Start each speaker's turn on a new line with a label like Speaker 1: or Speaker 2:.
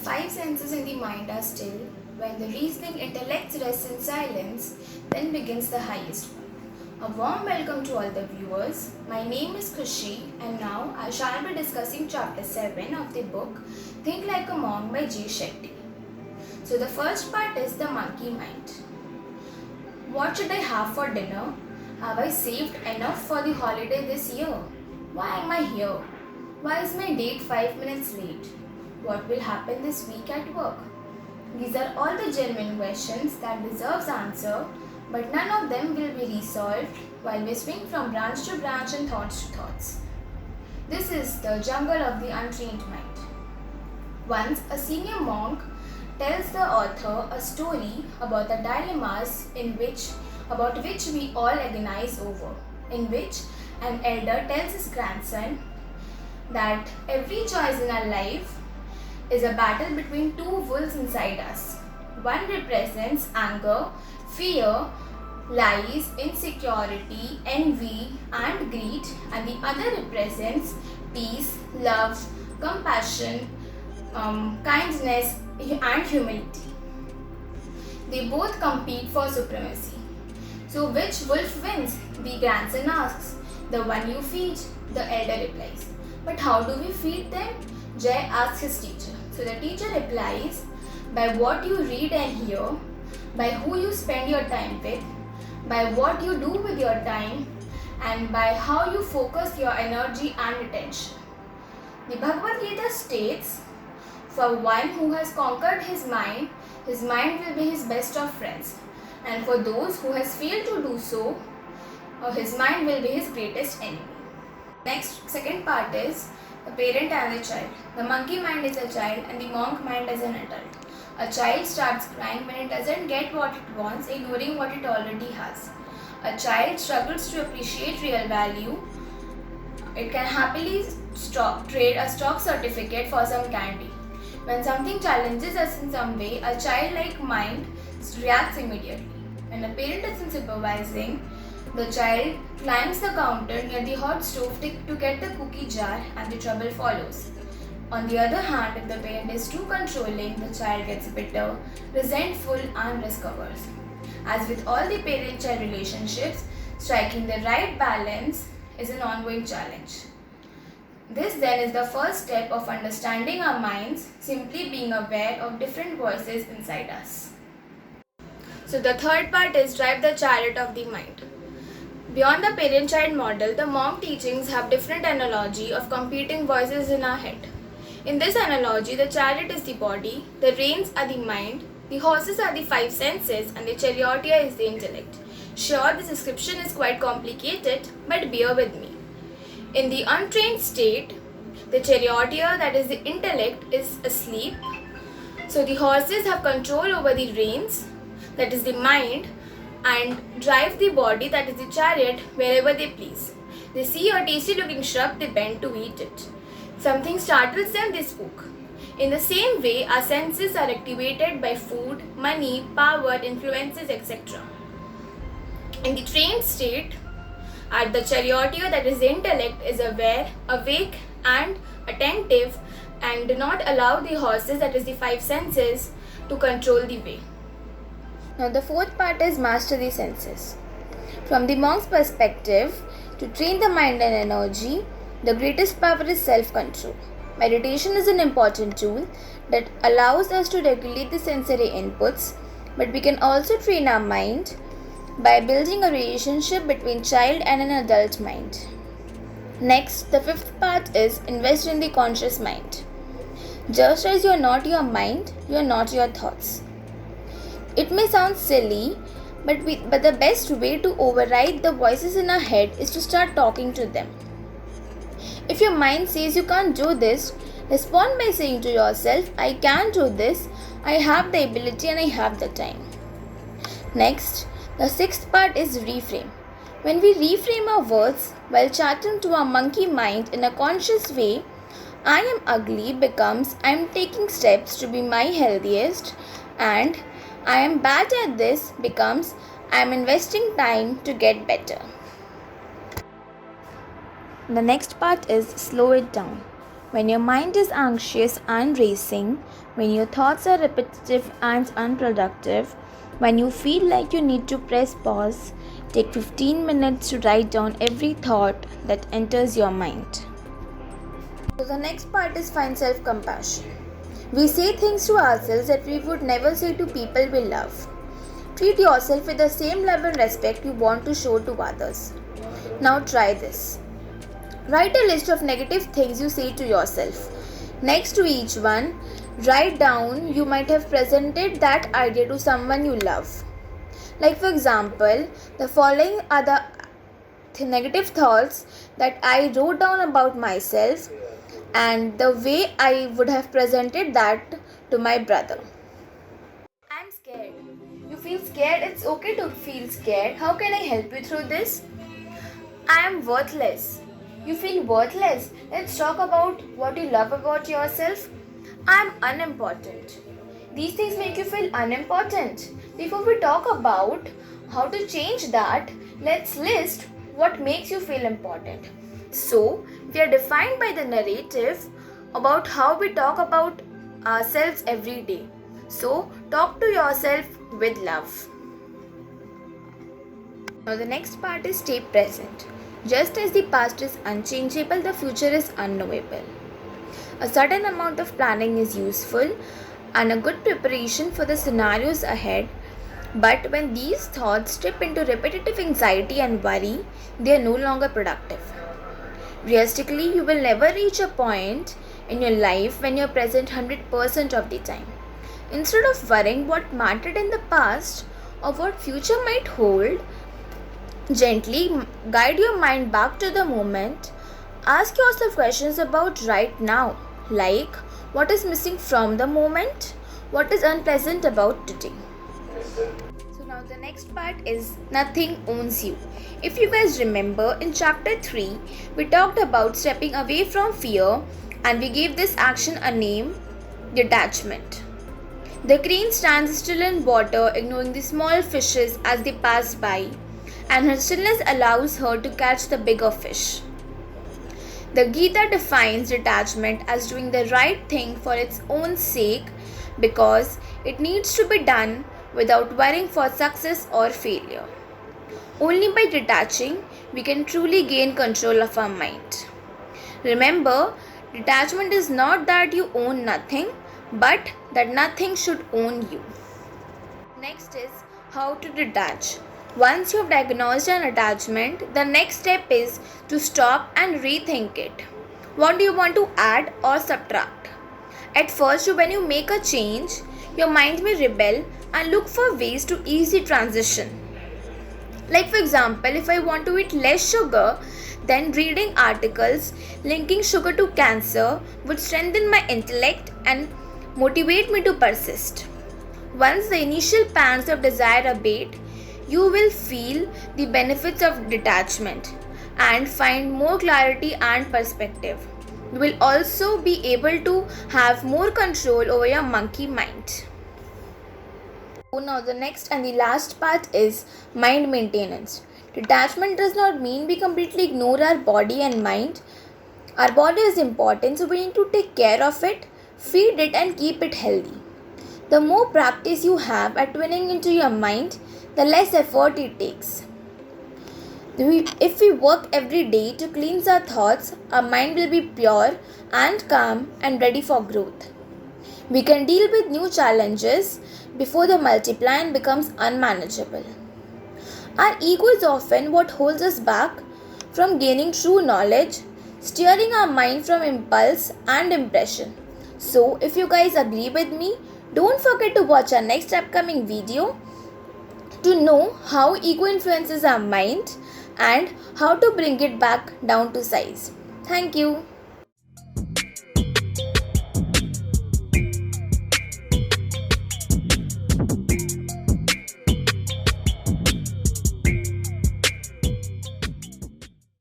Speaker 1: Five senses in the mind are still. When the reasoning intellect rests in silence, then begins the highest one. A warm welcome to all the viewers. My name is Khushi, and now I shall be discussing chapter 7 of the book Think Like a Monk by J. Shetty. So, the first part is the monkey mind. What should I have for dinner? Have I saved enough for the holiday this year? Why am I here? Why is my date 5 minutes late? What will happen this week at work? These are all the genuine questions that deserves answer, but none of them will be resolved while we swing from branch to branch and thoughts to thoughts. This is the jungle of the untrained mind. Once a senior monk tells the author a story about the dilemmas about which we all agonize over, in which an elder tells his grandson that every choice in our life is a battle between two wolves inside us. One represents anger, fear, lies, insecurity, envy, and greed, and the other represents peace, love, compassion, kindness, and humility. They both compete for supremacy. So, which wolf wins? The grandson asks. The one you feed, the elder replies. But how do we feed them? Jay asks his teacher. So the teacher replies, by what you read and hear, by who you spend your time with, by what you do with your time, and by how you focus your energy and attention. The Bhagavad Gita states, for one who has conquered his mind will be his best of friends. And for those who has failed to do so, his mind will be his greatest enemy. Next, second part is the parent and the child. The monkey mind is a child and the monk mind is an adult. A child starts crying when it doesn't get what it wants, ignoring what it already has. A child struggles to appreciate real value. It can happily trade a stock certificate for some candy. When something challenges us in some way, a childlike mind reacts immediately. When a parent isn't supervising, the child climbs the counter near the hot stove to get the cookie jar and the trouble follows. On the other hand, if the parent is too controlling, the child gets bitter, resentful, and risk averse. As with all the parent-child relationships, striking the right balance is an ongoing challenge. This then is the first step of understanding our minds, simply being aware of different voices inside us. So the third part is drive the chariot of the mind. Beyond the parent-child model, the monk teachings have different analogy of competing voices in our head. In this analogy, the chariot is the body, the reins are the mind, the horses are the five senses, and the charioteer is the intellect. Sure, this description is quite complicated, but bear with me. In the untrained state, the charioteer, that is the intellect, is asleep. So the horses have control over the reins, that is the mind, and drive the body, that is the chariot, wherever they please. They see a tasty looking shrub, they bend to eat it. Something startles them, they spook. In the same way, our senses are activated by food, money, power, influences, etc. In the trained state, at the charioteer, that is the intellect, is aware, awake, and attentive, and do not allow the horses, that is the five senses, to control the way. Now the fourth part is master the senses. From the monk's perspective, to train the mind and energy, the greatest power is self-control. Meditation is an important tool that allows us to regulate the sensory inputs, but we can also train our mind by building a relationship between child and an adult mind. Next, the fifth part is invest in the conscious mind. Just as you are not your mind, you are not your thoughts. It may sound silly, but the best way to override the voices in our head is to start talking to them. If your mind says you can't do this, respond by saying to yourself, I can do this, I have the ability and I have the time. Next, the sixth part is reframe. When we reframe our words while chatting to our monkey mind in a conscious way, I am ugly becomes I am taking steps to be my healthiest, and I am bad at this becomes I am investing time to get better. The next part is slow it down. When your mind is anxious and racing, when your thoughts are repetitive and unproductive, when you feel like you need to press pause, take 15 minutes to write down every thought that enters your mind. So the next part is find self-compassion. We say things to ourselves that we would never say to people we love. Treat yourself with the same love and respect you want to show to others. Now try this. Write a list of negative things you say to yourself. Next to each one, write down you might have presented that idea to someone you love. Like for example, the following are the negative thoughts that I wrote down about myself and the way I would have presented that to my brother. I'm scared. You feel scared? It's okay to feel scared. How can I help you through this? I am worthless. You feel worthless? Let's talk about what you love about yourself. I am unimportant. These things make you feel unimportant. Before we talk about how to change that, let's list what makes you feel important. So, we are defined by the narrative about how we talk about ourselves every day. So, talk to yourself with love. Now, the next part is stay present. Just as the past is unchangeable, the future is unknowable. A certain amount of planning is useful and a good preparation for the scenarios ahead. But when these thoughts trip into repetitive anxiety and worry, they are no longer productive. Realistically, you will never reach a point in your life when you are present 100% of the time. Instead of worrying what mattered in the past or what future might hold, gently guide your mind back to the moment. Ask yourself questions about right now, like what is missing from the moment, what is unpleasant about today. So now the next part is nothing owns you. If you guys remember, in chapter 3, we talked about stepping away from fear and we gave this action a name, detachment. The crane stands still in water, ignoring the small fishes as they pass by, and her stillness allows her to catch the bigger fish. The Gita defines detachment as doing the right thing for its own sake because it needs to be done without worrying for success or failure. Only by detaching, we can truly gain control of our mind. Remember, detachment is not that you own nothing, but that nothing should own you. Next is how to detach. Once you have diagnosed an attachment, the next step is to stop and rethink it. What do you want to add or subtract? At first, when you make a change, your mind may rebel and look for ways to ease the transition. Like for example, if I want to eat less sugar, then reading articles linking sugar to cancer would strengthen my intellect and motivate me to persist. Once the initial pangs of desire abate, you will feel the benefits of detachment and find more clarity and perspective. You will also be able to have more control over your monkey mind. Now the next and the last part is mind maintenance. Detachment does not mean we completely ignore our body and mind. Our body is important, so we need to take care of it, feed it and keep it healthy. The more practice you have at tuning into your mind, the less effort it takes. If we work every day to cleanse our thoughts, our mind will be pure and calm and ready for growth. We can deal with new challenges before they multiply and becomes unmanageable. Our ego is often what holds us back from gaining true knowledge, steering our mind from impulse and impression. So, if you guys agree with me, don't forget to watch our next upcoming video to know how ego influences our mind and how to bring it back down to size. Thank you.